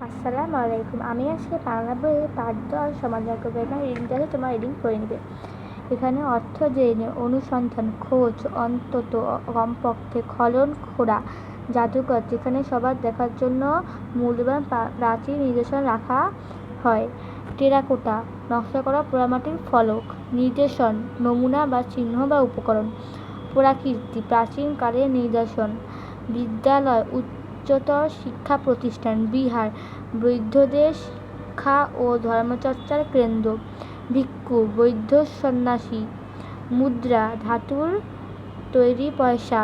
আসসালামু আলাইকুম। আমি আজকে বাংলা বইয়ে পাঠ 10 সমাধান করবো। এখানে রিডিংটা তোমার রিডিং করে নেবে। এখানে অর্থ জেনে অনুসন্ধান, খোঁজ, অন্তত কমপক্ষে খনন, খোঁড়া, জাদুঘর যেখানে সবার দেখার জন্য মূল্যবান প্রাচীন নিদর্শন রাখা হয়। টেরাকোটা নকশা করা পোড়ামাটির ফলক। নির্দেশন নমুনা বা চিহ্ন বা উপকরণ। পুরাকীর্তি প্রাচীনকালের নিদর্শন। বিদ্যালয় উচ্চতর শিক্ষা প্রতিষ্ঠান। বিহার বৌদ্ধদের শিক্ষা ও ধর্মচর্চার কেন্দ্র। ভিক্ষু বৌদ্ধ সন্ন্যাসী। মুদ্রা ধাতুর তৈরি পয়সা।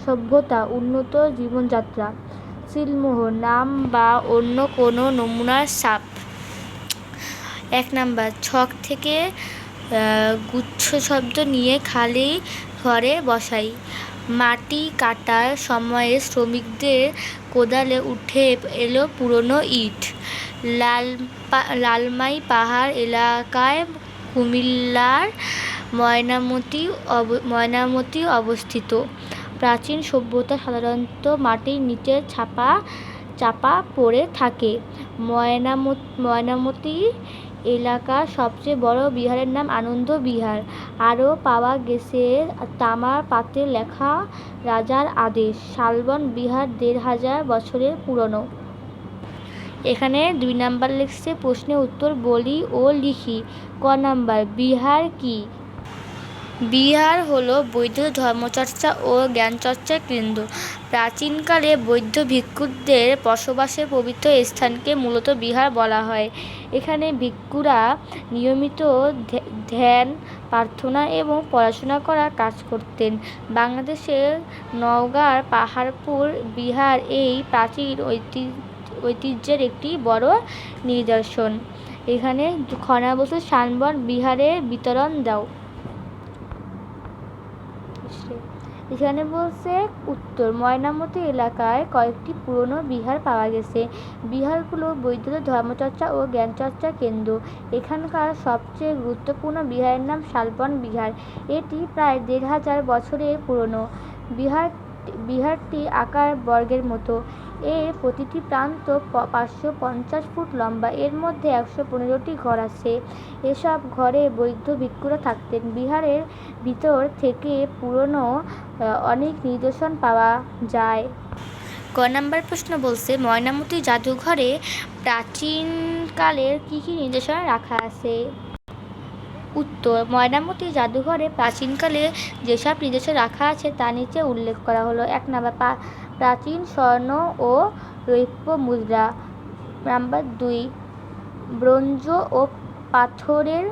সভ্যতা উন্নত জীবনযাত্রা। সিলমোহর নাম বা অন্য কোনো নমুনার ছাপ। 1 নাম্বার ছক থেকে গুচ্ছ শব্দ নিয়ে খালি ঘরে বসাই। মাটি কাটার সময়ে শ্রমিকদের কোদালে উঠে এলো পুরনো ইট। লালমাই পাহাড় এলাকায় কুমিল্লার ময়নামতি অবস্থিত। প্রাচীন সভ্যতা সাধারণত মাটির নিচে চাপা পড়ে থাকে। ময়নামতি এলাকার সবচেয়ে বড় বিহারের নাম আনন্দ বিহার। আরও পাওয়া গেছে তামার পাতে লেখা রাজার আদেশ। শালবন বিহার 1500 বছরের পুরনো। এখানে 2 নাম্বার লিখছে প্রশ্নের উত্তর বলি ও লিখি। ক নাম্বার বিহার কি? বিহার হলো বৌদ্ধ ধর্মচর্চা ও জ্ঞানচর্চার কেন্দ্র। প্রাচীনকালে বৌদ্ধ ভিক্ষুদের বসবাসের পবিত্র স্থানকে মূলত বিহার বলা হয়। এখানে ভিক্ষুরা নিয়মিত ধ্যান, প্রার্থনা এবং পড়াশোনা করার কাজ করতেন। বাংলাদেশের নওগাঁর পাহাড়পুর বিহার এই প্রাচীন ঐতিহ্যের একটি বড় নিদর্শন। এখানে খনা বলছে শালবন বিহারের বিতরণ দাও। এখানে বলছে উত্তর ময়নামতি এলাকায় কয়েকটি পুরনো বিহার পাওয়া গেছে। বিহারগুলো বৌদ্ধদের ধর্মচর্চা ও জ্ঞানচর্চার কেন্দ্র। এখানকার সবচেয়ে গুরুত্বপূর্ণ বিহারের নাম শালবন বিহার। এটি প্রায় 1500 বছরের পুরনো। বিহারটি আকার বর্গের মতো। এর প্রতিটি প্রান্ত 550 ফুট লম্বা। এর মধ্যে 115টি ঘর আছে। এসব ঘরে বৌদ্ধ ভিক্ষুরা থাকতেন। বিহারের ভিতর থেকে পুরনো অনেক নিদর্শন পাওয়া যায়। ক নাম্বার প্রশ্ন বলছে ময়নামতি জাদুঘরে প্রাচীনকালের কি কি নিদর্শন রাখা আছে? উত্তর ময়নামতি জাদুঘরে প্রাচীনকালে যেসব নিদর্শন রাখা আছে তা নিচে উল্লেখ করা হলো। 1 নাম্বার প্রাচীন স্বর্ণ ও রৌপ্য মুদ্রা। নাম্বার 2 ব্রোঞ্জ ও পাথরের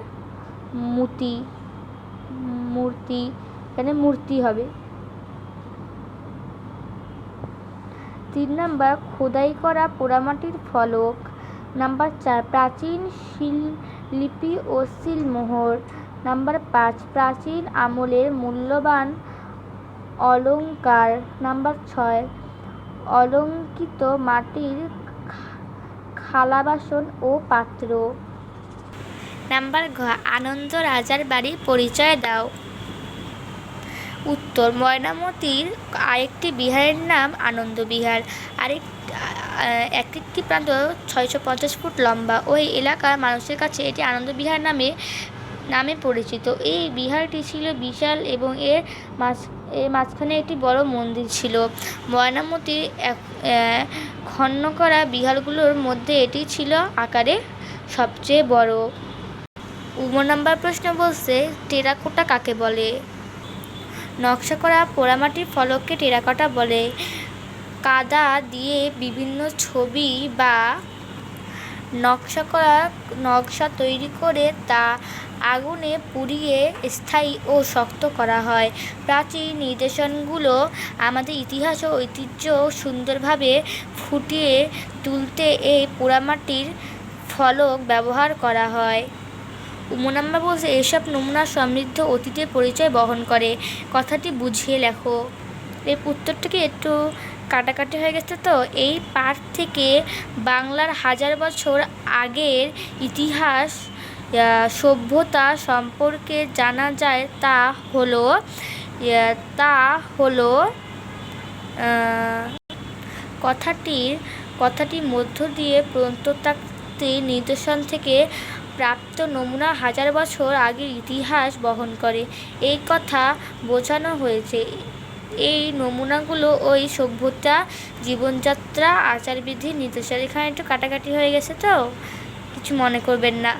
মূর্তি এখানে মূর্তি হবে। 3 নাম্বার খোদাই করা পোড়ামাটির ফলক। নাম্বার 4 প্রাচীন শিললিপি ও সিলমোহর। নাম্বার 5 প্রাচীন আমলের মূল্যবান অলংকার। নাম্বার 6 অলঙ্কৃত মাটির থালা বাসন ও পাত্র। নাম্বার ঘ আনন্দ রাজার বাড়ির পরিচয় দাও। উত্তর ময়নামতির আরেকটি বিহারের নাম আনন্দ বিহার। একটি প্রান্ত 650 ফুট লম্বা। ওই এলাকার মানুষের কাছে এটি আনন্দ বিহার নামে পরিচিত। এই বিহারটি ছিল বিশাল এবং এর মাঝখানে একটি বড় মন্দির ছিল। ময়নামতির খনন করা বিহারগুলোর মধ্যে এটি ছিল আকারে সবচেয়ে বড়। 1 নাম্বার প্রশ্ন বলছে টেরাকোটা কাকে বলে? নকশা করা পোড়ামাটির ফলককে টেরাকোটা বলে। কাদা দিয়ে বিভিন্ন ছবি বা নকশা তৈরি করে তা আগুনে পুড়িয়ে স্থায়ী ও শক্ত করা হয়। প্রাচীন নিদর্শনগুলো আমাদের ইতিহাস ও ঐতিহ্য সুন্দরভাবে ফুটিয়ে তুলতে এই পোড়ামাটির ফলক ব্যবহার করা হয়। 1 নাম্বার বলছে এসব নমুনা সমৃদ্ধ অতীতের পরিচয় বহন করে। কথাটি বুঝিয়ে লেখো। এই উত্তরটাকে একটু কাটাকাটি হয়ে গেছে তো। এই পাঠ থেকে বাংলার 1000 বছর আগের ইতিহাস সভ্যতা সম্পর্কে জানা যায়। তা হলো কথাটির কথাটির মধ্য দিয়ে প্রত্নতাত্ত্বিক নিদর্শন থেকে প্রাপ্ত নমুনা হাজার বছর আগের ইতিহাস বহন করে এই কথা বোঝানো হয়েছে। এই নমুনাগুলো ওই সভ্যতা, জীবনযাত্রা, আচারবিধির নিদর্শন। এখানে একটু কাটাকাটি হয়ে গেছে, তো কিছু মনে করবেন না।